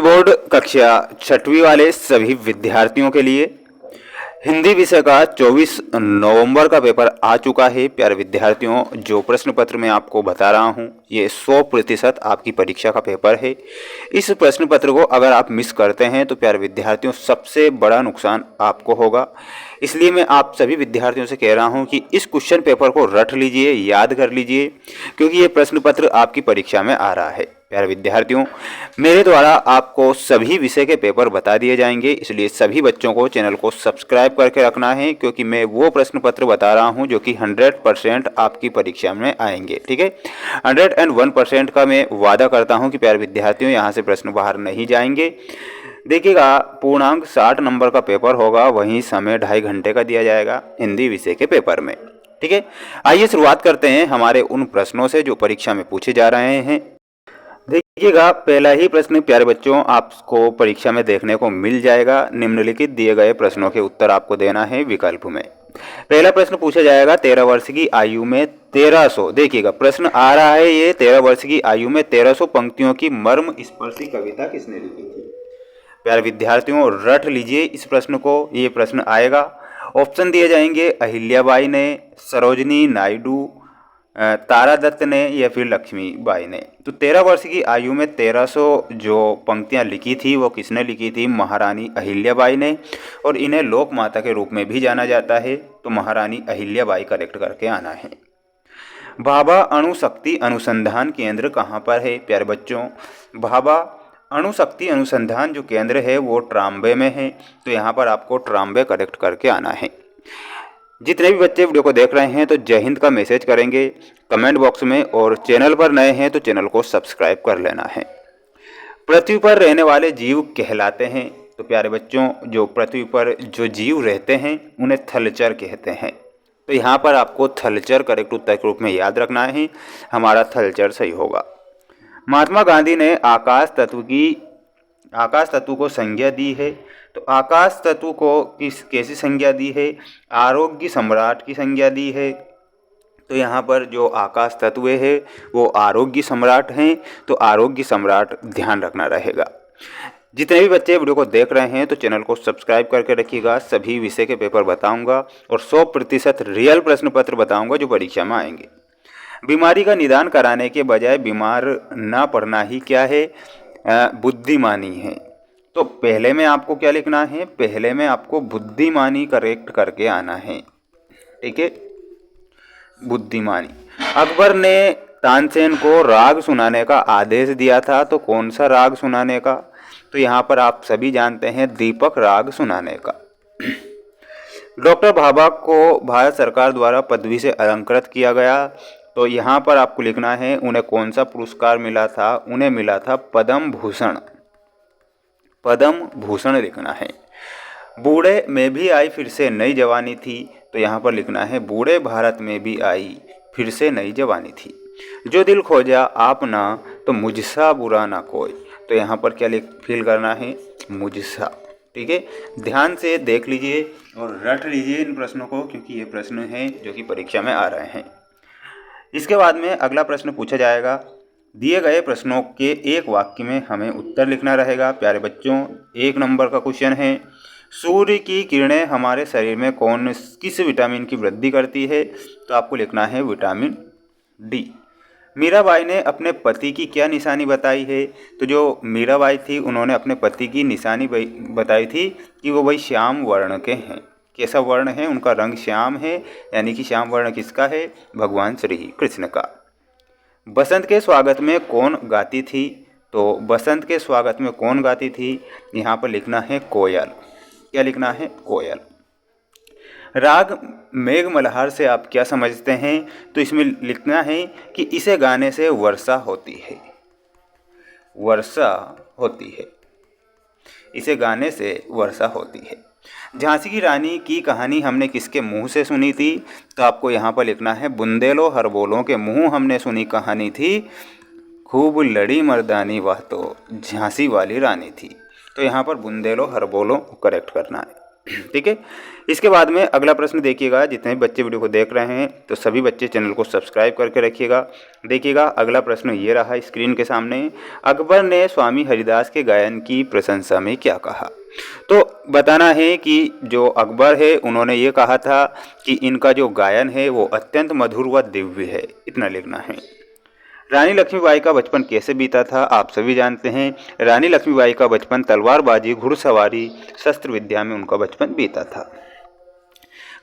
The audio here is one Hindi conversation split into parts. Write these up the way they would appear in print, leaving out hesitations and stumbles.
बोर्ड कक्षा 6वीं वाले सभी विद्यार्थियों के लिए हिंदी विषय का 24 नवंबर का पेपर आ चुका है। प्यारे विद्यार्थियों, जो प्रश्न पत्र मैं आपको बता रहा हूं ये 100% आपकी परीक्षा का पेपर है। इस प्रश्न पत्र को अगर आप मिस करते हैं तो प्यारे विद्यार्थियों सबसे बड़ा नुकसान आपको होगा। इसलिए मैं आप सभी विद्यार्थियों से कह रहा हूं कि इस क्वेश्चन पेपर को रट लीजिए, याद कर लीजिए, क्योंकि ये प्रश्न पत्र आपकी परीक्षा में आ रहा है। प्यारे विद्यार्थियों, मेरे द्वारा आपको सभी विषय के पेपर बता दिए जाएंगे, इसलिए सभी बच्चों को चैनल को सब्सक्राइब करके रखना है, क्योंकि मैं वो प्रश्न पत्र बता रहा हूं जो कि 100% आपकी परीक्षा में आएंगे। ठीक है, 101% का मैं वादा करता हूं कि प्यारे विद्यार्थियों यहाँ से प्रश्न बाहर नहीं जाएंगे। देखिएगा, पूर्णांक 60 नंबर का पेपर होगा, वहीं समय 2.5 घंटे का दिया जाएगा हिंदी विषय के पेपर में। ठीक है, आइए शुरुआत करते हैं हमारे उन प्रश्नों से जो परीक्षा में पूछे जा रहे हैं। देखिएगा, पहला ही प्रश्न प्यारे बच्चों आपको परीक्षा में देखने को मिल जाएगा। निम्नलिखित दिए गए प्रश्नों के उत्तर आपको देना है विकल्प में। पहला प्रश्न पूछा जाएगा, 13 वर्ष की आयु में 1300। देखिएगा, प्रश्न आ रहा है ये, 13 वर्ष की आयु में 1300 पंक्तियों की मर्म स्पर्शी कविता किसने लिखी थी। प्यारे विद्यार्थियों रट लीजिए इस प्रश्न को, ये प्रश्न आएगा। ऑप्शन दिए जाएंगे, अहिल्याबाई ने, सरोजनी नायडू, तारा दत्त ने या फिर लक्ष्मीबाई ने। तो 13 वर्ष की आयु में 1300 जो पंक्तियां लिखी थी वो किसने लिखी थी, महारानी अहिल्याबाई ने, और इन्हें लोक माता के रूप में भी जाना जाता है। तो महारानी अहिल्याबाई करेक्ट करके आना है। भाभा अणु शक्ति अनुसंधान केंद्र कहाँ पर है प्यारे बच्चों, भाभा अणु शक्ति अनुसंधान जो केंद्र है वो ट्राम्बे में है। तो यहाँ पर आपको ट्राम्बे करेक्ट करके आना है। जितने भी बच्चे वीडियो को देख रहे हैं तो जय हिंद का मैसेज करेंगे कमेंट बॉक्स में, और चैनल पर नए हैं तो चैनल को सब्सक्राइब कर लेना है। पृथ्वी पर रहने वाले जीव कहलाते हैं। तो प्यारे बच्चों, जो पृथ्वी पर जो जीव रहते हैं उन्हें थलचर कहते हैं। तो यहाँ पर आपको थलचर करेक्ट उत्तर के रूप में याद रखना है, हमारा थलचर सही होगा। महात्मा गांधी ने आकाश तत्व को संज्ञा दी है। तो आकाश तत्व को कैसी संज्ञा दी है, आरोग्य सम्राट की संज्ञा दी है। तो यहाँ पर जो आकाश तत्व है वो आरोग्य सम्राट हैं। तो आरोग्य सम्राट ध्यान रखना रहेगा। जितने भी बच्चे वीडियो को देख रहे हैं तो चैनल को सब्सक्राइब करके रखिएगा। सभी विषय के पेपर बताऊंगा और 100% रियल प्रश्न पत्र बताऊंगा जो परीक्षा में आएंगे। बीमारी का निदान कराने के बजाय बीमार ना पड़ना ही क्या है, बुद्धिमानी है। तो पहले में आपको क्या लिखना है, पहले में आपको बुद्धिमानी करेक्ट करके आना है। ठीक है, बुद्धिमानी। अकबर ने तानसेन को राग सुनाने का आदेश दिया था। तो कौन सा राग सुनाने का, तो यहाँ पर आप सभी जानते हैं दीपक राग सुनाने का। डॉक्टर भाभा को भारत सरकार द्वारा पदवी से अलंकृत किया गया। तो यहाँ पर आपको लिखना है उन्हें कौन सा पुरस्कार मिला था, उन्हें मिला था पद्म भूषण। पद्म भूषण लिखना है। बूढ़े में भी आई फिर से नई जवानी थी। तो यहाँ पर लिखना है बूढ़े भारत में भी आई फिर से नई जवानी थी। जो दिल खोजा आपना तो मुझसा बुरा ना कोई। तो यहाँ पर क्या फील करना है, मुझसा। ठीक है, ध्यान से देख लीजिए और रट लीजिए इन प्रश्नों को, क्योंकि ये प्रश्न हैं जो कि परीक्षा में आ रहे हैं। इसके बाद में अगला प्रश्न पूछा जाएगा, दिए गए प्रश्नों के एक वाक्य में हमें उत्तर लिखना रहेगा। प्यारे बच्चों, 1 नंबर का क्वेश्चन है, सूर्य की किरणें हमारे शरीर में किस विटामिन की वृद्धि करती है। तो आपको लिखना है विटामिन डी। मीराबाई ने अपने पति की क्या निशानी बताई है। तो जो मीराबाई थी उन्होंने अपने पति की निशानी बताई थी कि वो भाई श्याम वर्ण के हैं। कैसा वर्ण है, उनका रंग श्याम है, यानी कि श्याम वर्ण किसका है, भगवान श्री कृष्ण का। बसंत के स्वागत में कौन गाती थी। तो बसंत के स्वागत में कौन गाती थी, यहाँ पर लिखना है कोयल। क्या लिखना है, कोयल। राग मेघ मल्हार से आप क्या समझते हैं। तो इसमें लिखना है कि इसे गाने से वर्षा होती है, वर्षा होती है, इसे गाने से वर्षा होती है। झांसी की रानी की कहानी हमने किसके मुंह से सुनी थी। तो आपको यहाँ पर लिखना है बुंदेलो हरबोलों के मुंह हमने सुनी कहानी थी, खूब लड़ी मर्दानी वह तो झांसी वाली रानी थी। तो यहाँ पर बुंदेलो हरबोलो करेक्ट करना है। ठीक है। इसके बाद में अगला प्रश्न देखिएगा, जितने भी बच्चे वीडियो को देख रहे हैं तो सभी बच्चे चैनल को सब्सक्राइब करके रखिएगा। देखिएगा अगला प्रश्न ये रहा स्क्रीन के सामने, अकबर ने स्वामी हरिदास के गायन की प्रशंसा में क्या कहा। तो बताना है कि जो अकबर है उन्होंने ये कहा था कि इनका जो गायन है वो अत्यंत मधुर व दिव्य है, इतना लिखना है। रानी लक्ष्मीबाई का बचपन कैसे बीता था, आप सभी जानते हैं। रानी लक्ष्मीबाई का बचपन तलवारबाजी, घुड़सवारी, शस्त्र विद्या में उनका बचपन बीता था।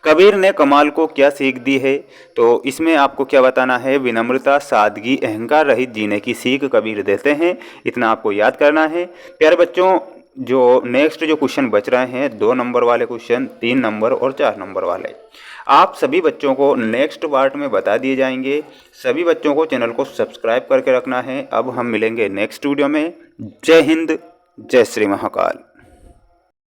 कबीर ने कमाल को क्या सीख दी है, तो इसमें आपको क्या बताना है, विनम्रता, सादगी, अहंकार रहित जीने की सीख कबीर देते हैं, इतना आपको याद करना है। प्यारे बच्चों, जो नेक्स्ट जो क्वेश्चन बच रहे हैं 2 नंबर वाले क्वेश्चन, 3 नंबर और 4 नंबर वाले, आप सभी बच्चों को नेक्स्ट पार्ट में बता दिए जाएंगे। सभी बच्चों को चैनल को सब्सक्राइब करके रखना है। अब हम मिलेंगे नेक्स्ट वीडियो में। जय हिंद, जय श्री महाकाल।